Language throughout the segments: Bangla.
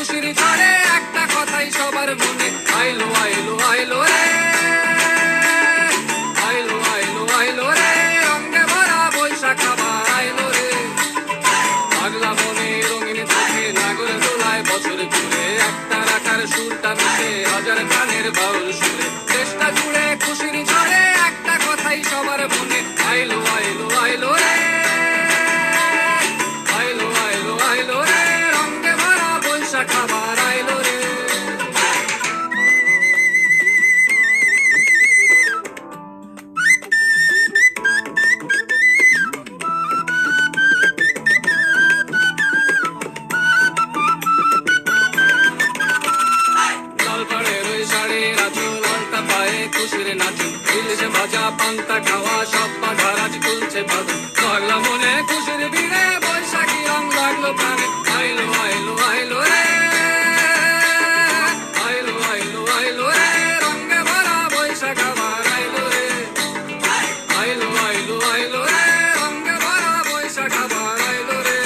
খুশির ঝড়ে একটা কথাই সবার মনে, আইলো আইলো আইলো রে, আইলো আইলো আইলো রে, রঙে ভরা বৈশাখ আবার আইলো রে। পাগলা মনে রঙিন চোখে নাগর দোলায় বছর ঘুরে, একটা রাখার সুরটা মিশে হাজার গানের বাউল সুরে। দেশটা জুড়ে খুশির ঝড়ে একটা কথাই সবার মনে, আইলো আইলো আইলো রে, আইলো আইলো আইলো রে, রঙে ভরা বৈশাখ আবার আইলো রে। খুশির নাচুন ইলিশে ভাজা পান্তা খাওয়া সব বাধারাজ তুলছে বাদন, পাগলা মনে খুশির ভিড়ে বৈশাখী রং লাগলো প্রাণে, আইলো আইলো আইলো রে, আইলো আইলো আইলো রে, রঙে ভরা বৈশাখ আবার আইলো রে, আইলো আইলো আইলো রে, রঙে ভরা বৈশাখ আবার আইলো রে।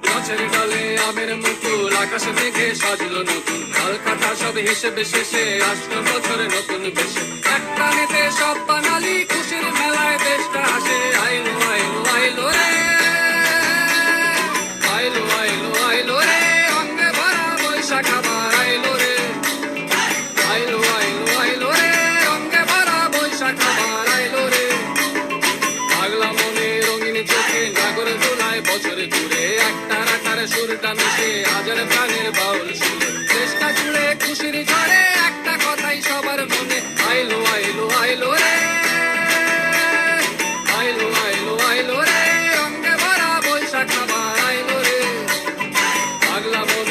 গাছের ডালে আমের মুকুল, আকাশ মেঘে সাজলো নতুন, কাল কাটা সব হিসেবে শেষে আসলো বছরে নতুন বেশে, একটা নেতে সব বাঙালি খুশির মেলায় দেশটা হাসে, আইলো আইলো আইলো রে, আইলো আইলো আইলো রে, রঙে ভরা বৈশাখ আবার আইলো রে, আইলো আইলো আইলো রে, রঙে ভরা বৈশাখ আবার আইলো রে। পাগলা মনে রঙিন চোখে নাগর দোলায় বছর ঘুরে, একটা রাখার সুরটা মিশে হাজার প্রাণের বাউল সুরে। দেশটা জুড়ে খুশির ঝড়ে একটা কথাই সবার মনে, আইলো আইলো আইলো রে, আইলো আইলো আইলো রে, রঙে ভরা বৈশাখ আবার আইলো রে। পাগলা মনে